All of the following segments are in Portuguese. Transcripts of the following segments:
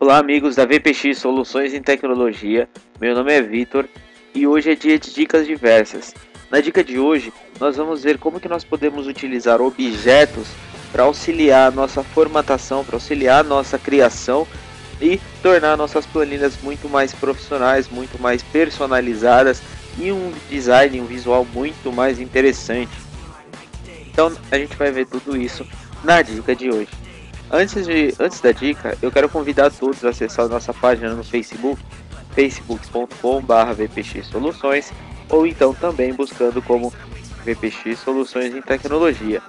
Olá amigos da VPX Soluções em Tecnologia, meu nome é Vitor e hoje é dia de dicas diversas. Na dica de hoje nós vamos ver como que nós podemos utilizar objetos para auxiliar a nossa formatação, para auxiliar a nossa criação e tornar nossas planilhas muito mais profissionais, muito mais personalizadas e um design, um visual muito mais interessante. Então a gente vai ver tudo isso na dica de hoje. Antes da dica, eu quero convidar todos a acessar a nossa página no Facebook, facebook.com/vpxsoluções, ou então também buscando como VPX Soluções em Tecnologia.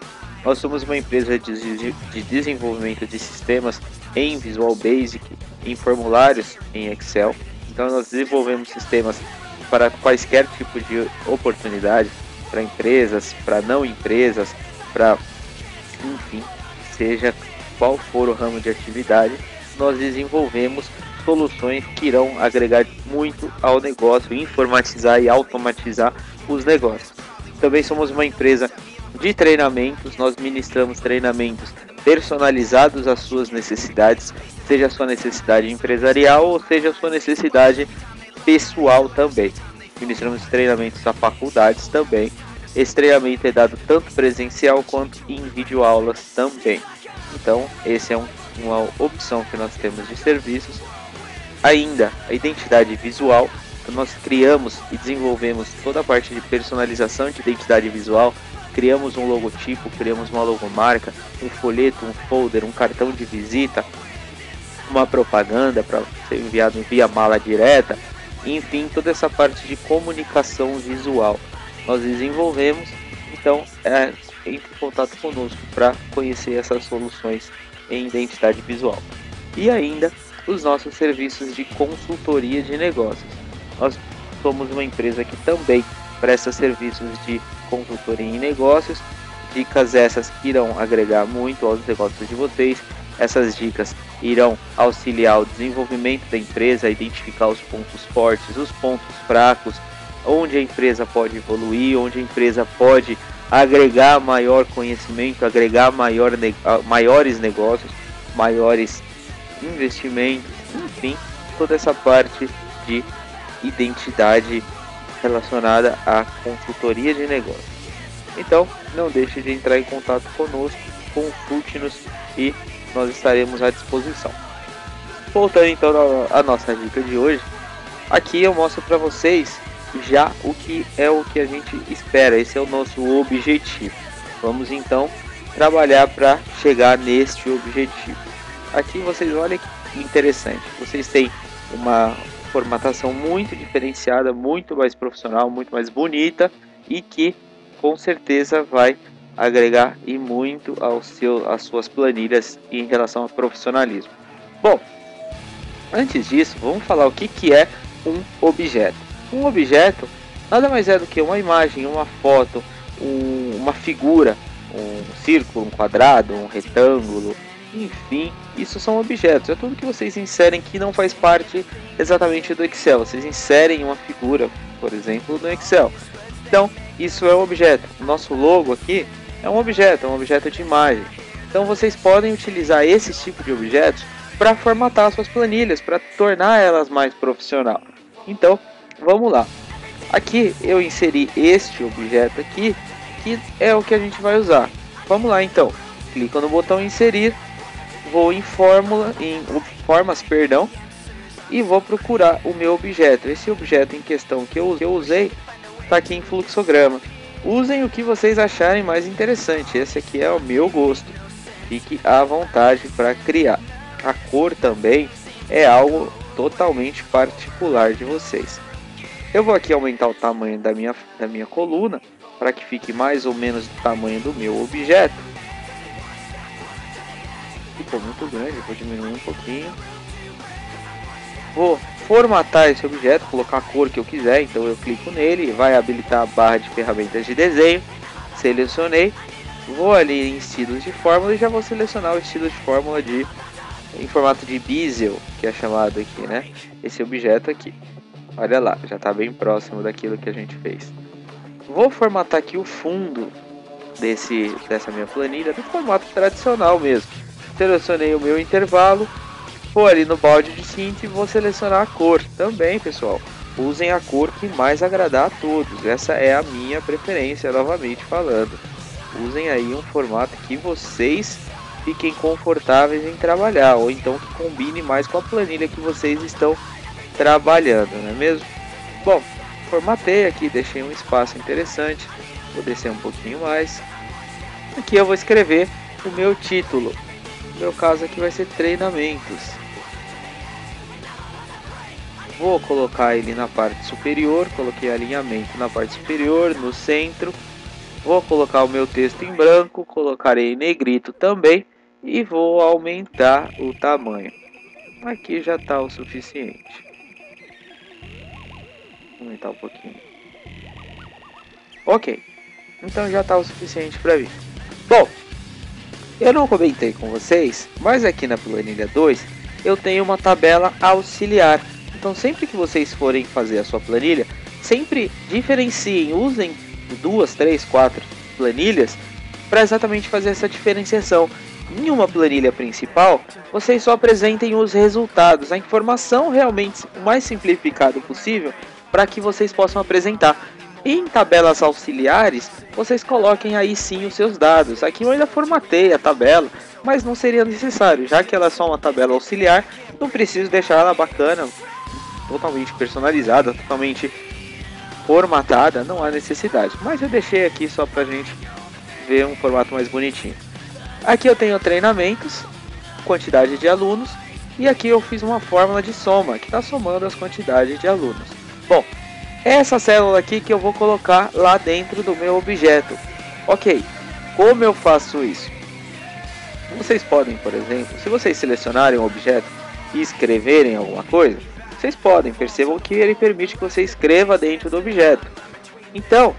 Nós somos uma empresa de desenvolvimento de sistemas em Visual Basic, em formulários em Excel. Então nós desenvolvemos sistemas para quaisquer tipo de oportunidade, para empresas, para não empresas, para enfim, seja qual for o ramo de atividade, nós desenvolvemos soluções que irão agregar muito ao negócio, informatizar e automatizar os negócios. Também somos uma empresa de treinamentos, nós ministramos treinamentos personalizados às suas necessidades, seja a sua necessidade empresarial ou seja a sua necessidade pessoal também. Ministramos treinamentos a faculdades também. Esse treinamento é dado tanto presencial quanto em videoaulas também. Então, esse é uma opção que nós temos de serviços. Ainda, a identidade visual. Nós criamos e desenvolvemos toda a parte de personalização de identidade visual. Criamos um logotipo, criamos uma logomarca, um folheto, um folder, um cartão de visita, uma propaganda para ser enviado via mala direta. Enfim, toda essa parte de comunicação visual nós desenvolvemos. Então, entre em contato conosco para conhecer essas soluções em identidade visual. E ainda os nossos serviços de consultoria de negócios. Nós somos uma empresa que também presta serviços de consultoria em negócios. Dicas essas que irão agregar muito aos negócios de vocês. Essas dicas irão auxiliar o desenvolvimento da empresa, a identificar os pontos fortes, os pontos fracos, onde a empresa pode evoluir, onde a empresa pode agregar maior conhecimento, agregar maiores negócios, maiores investimentos, enfim, toda essa parte de identidade relacionada à consultoria de negócios. Então, não deixe de entrar em contato conosco, consulte-nos e nós estaremos à disposição. Voltando então à nossa dica de hoje, aqui eu mostro para vocês já o que a gente espera. Esse é o nosso objetivo. Vamos então trabalhar para chegar neste objetivo. Aqui vocês olhem que interessante, vocês têm uma formatação muito diferenciada, muito mais profissional, muito mais bonita e que com certeza vai agregar e muito às suas planilhas em relação ao profissionalismo. Bom, antes disso, vamos falar o que é um objeto. Um objeto nada mais é do que uma imagem, uma foto, uma figura, um círculo, um quadrado, um retângulo, enfim, isso são objetos. É tudo que vocês inserem que não faz parte exatamente do Excel. Vocês inserem uma figura, por exemplo, no Excel. Então, isso é um objeto. O nosso logo aqui é um objeto de imagem. Então, vocês podem utilizar esse tipo de objetos para formatar suas planilhas, para tornar elas mais profissional. Então, vamos lá. Aqui eu inseri este objeto aqui, que é o que a gente vai usar. Vamos lá então. Clico no botão inserir, vou em formas, e vou procurar o meu objeto. Esse objeto em questão que eu usei está aqui em fluxograma. Usem o que vocês acharem mais interessante. Esse aqui é o meu gosto. Fique à vontade para criar. A cor também é algo totalmente particular de vocês. Eu vou aqui aumentar o tamanho da minha coluna para que fique mais ou menos do tamanho do meu objeto. Ficou muito grande, vou diminuir um pouquinho. Vou formatar esse objeto, colocar a cor que eu quiser, então eu clico nele, vai habilitar a barra de ferramentas de desenho. Selecionei, vou ali em estilos de fórmula e já vou selecionar o estilo de fórmula em formato de bezel, que é chamado aqui, né? Esse objeto aqui. Olha lá, já está bem próximo daquilo que a gente fez. Vou formatar aqui o fundo dessa minha planilha, no formato tradicional mesmo. Selecionei o meu intervalo, Vou ali no balde de tinta e vou selecionar a cor. Também, pessoal, usem a cor que mais agradar a todos. Essa é a minha preferência, novamente falando. Usem aí um formato que vocês fiquem confortáveis em trabalhar, ou então que combine mais com a planilha que vocês estão trabalhando, não é mesmo? Bom, formatei aqui, deixei um espaço interessante. Vou descer um pouquinho mais. Aqui eu vou escrever o meu título. No meu caso aqui vai ser treinamentos. Vou colocar ele na parte superior, coloquei alinhamento na parte superior, no centro. Vou colocar o meu texto em branco, colocarei em negrito também e vou aumentar o tamanho. Aqui já está o suficiente. Vou aumentar um pouquinho. Ok, então já está o suficiente para mim. Bom, eu não comentei com vocês, mas aqui na planilha 2 eu tenho uma tabela auxiliar. Então sempre que vocês forem fazer a sua planilha, sempre diferenciem, usem 2, 3, 4 planilhas para exatamente fazer essa diferenciação. Em uma planilha principal, vocês só apresentem os resultados, a informação realmente o mais simplificado possível para que vocês possam apresentar. Em tabelas auxiliares, vocês coloquem aí sim os seus dados. Aqui eu ainda formatei a tabela, mas não seria necessário, já que ela é só uma tabela auxiliar, não preciso deixar ela bacana, totalmente personalizada, totalmente formatada, não há necessidade. Mas eu deixei aqui só pra gente ver um formato mais bonitinho. Aqui eu tenho treinamentos, quantidade de alunos, e aqui eu fiz uma fórmula de soma, que está somando as quantidades de alunos. Bom, essa célula aqui que eu vou colocar lá dentro do meu objeto. Ok, como eu faço isso? Vocês podem, por exemplo, se vocês selecionarem um objeto e escreverem alguma coisa, vocês podem, percebam que ele permite que você escreva dentro do objeto. Então,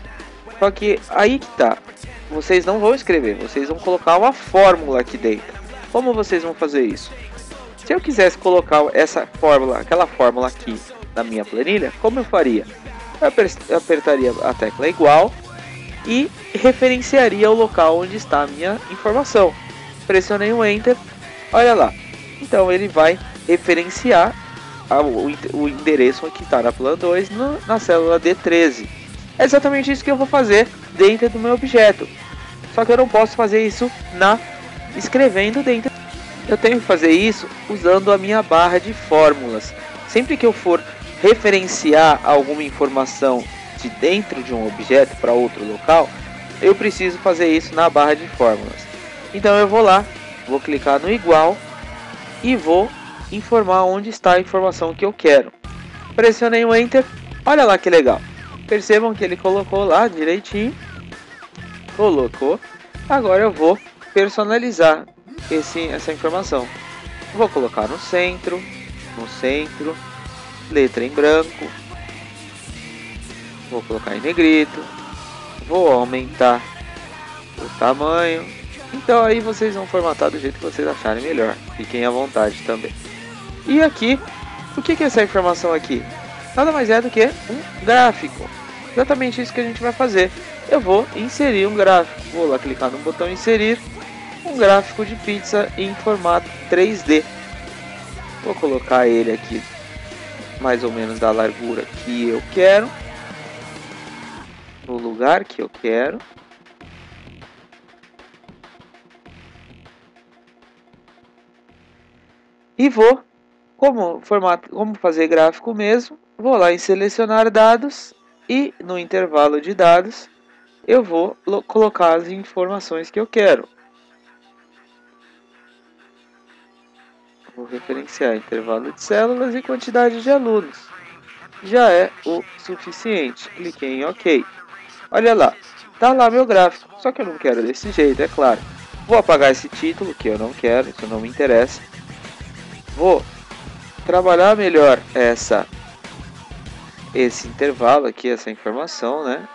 só que aí que tá, vocês não vão escrever, vocês vão colocar uma fórmula aqui dentro. Como vocês vão fazer isso? Se eu quisesse colocar essa fórmula, aquela fórmula aqui na minha planilha, como eu faria? Eu apertaria a tecla igual e referenciaria o local onde está a minha informação. Pressionei o Enter, olha lá. Então ele vai referenciar o endereço que está na plana 2 na célula D13. É exatamente isso que eu vou fazer dentro do meu objeto. Só que eu não posso fazer isso escrevendo dentro. Eu tenho que fazer isso usando a minha barra de fórmulas. Sempre que eu for referenciar alguma informação de dentro de um objeto para outro local, eu preciso fazer isso na barra de fórmulas. Então eu vou lá, vou clicar no igual e vou informar onde está a informação que eu quero. Pressionei o Enter, olha lá que legal. Percebam que ele colocou lá direitinho. Colocou. Agora eu vou personalizar essa informação. Vou colocar no centro, letra em branco. Vou colocar em negrito. Vou aumentar o tamanho. Então aí vocês vão formatar do jeito que vocês acharem melhor. Fiquem à vontade também. E aqui, o que é essa informação aqui? Nada mais é do que um gráfico. Exatamente isso que a gente vai fazer. Eu vou inserir um gráfico. Vou lá clicar no botão inserir um gráfico de pizza em formato 3D. Vou colocar ele aqui mais ou menos da largura que eu quero, no lugar que eu quero. E vou, como fazer gráfico mesmo, vou lá em selecionar dados e no intervalo de dados eu vou colocar as informações que eu quero. Vou referenciar intervalo de células e quantidade de alunos. Já é o suficiente. Cliquei em OK. Olha lá, tá lá meu gráfico, só que eu não quero desse jeito, é claro. Vou apagar esse título, que eu não quero, isso não me interessa. Vou trabalhar melhor esse intervalo aqui, essa informação, né?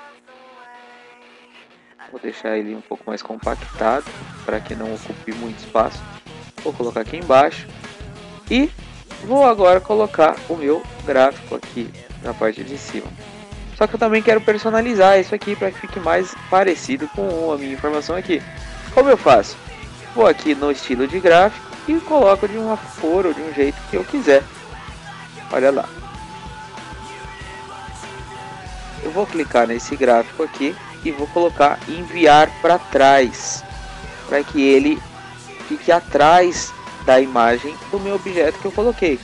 Vou deixar ele um pouco mais compactado, para que não ocupe muito espaço. Vou colocar aqui embaixo. E vou agora colocar o meu gráfico aqui na parte de cima. Só que eu também quero personalizar isso aqui para que fique mais parecido com a minha informação aqui. Como eu faço? Vou aqui no estilo de gráfico, e coloco de uma cor ou de um jeito que eu quiser. Olha lá. Eu vou clicar nesse gráfico aqui e vou colocar enviar para trás, para que ele fique atrás da imagem do meu objeto que eu coloquei.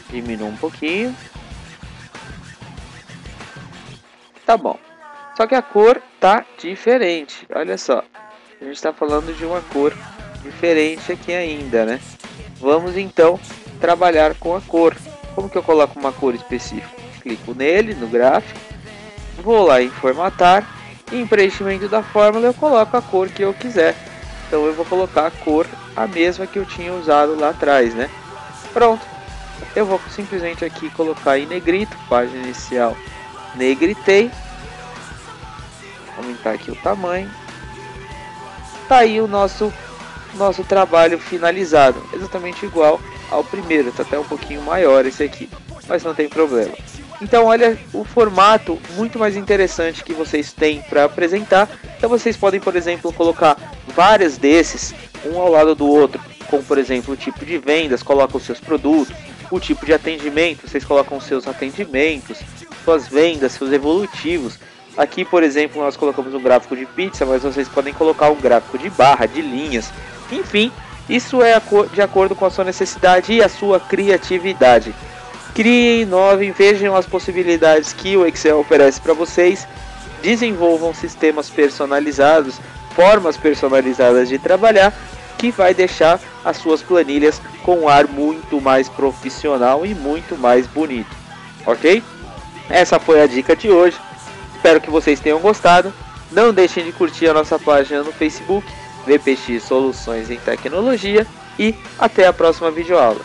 Diminuo um pouquinho. Tá bom. Só que a cor tá diferente. Olha só. A gente está falando de uma cor diferente aqui ainda, né? Vamos então trabalhar com a cor. Como que eu coloco uma cor específica? Clico nele, no gráfico. Vou lá em formatar. E em preenchimento da fórmula eu coloco a cor que eu quiser. Então eu vou colocar a cor a mesma que eu tinha usado lá atrás, né? Pronto. Eu vou simplesmente aqui colocar em negrito, página inicial, negritei. Aumentar aqui o tamanho. Tá aí o nosso trabalho finalizado, exatamente igual ao primeiro, tá até um pouquinho maior esse aqui, mas não tem problema. Então olha o formato muito mais interessante que vocês têm para apresentar. Então vocês podem, por exemplo, colocar várias desses um ao lado do outro, como por exemplo o tipo de vendas, coloca os seus produtos, o tipo de atendimento, vocês colocam os seus atendimentos, suas vendas, seus evolutivos. Aqui, por exemplo, nós colocamos um gráfico de pizza, mas vocês podem colocar um gráfico de barra, de linhas, enfim, isso é de acordo com a sua necessidade e a sua criatividade. Criem, inovem, vejam as possibilidades que o Excel oferece para vocês, desenvolvam sistemas personalizados, formas personalizadas de trabalhar, que vai deixar as suas planilhas com um ar muito mais profissional e muito mais bonito, ok? Essa foi a dica de hoje, espero que vocês tenham gostado. Não deixem de curtir a nossa página no Facebook, VPX Soluções em Tecnologia, e até a próxima videoaula.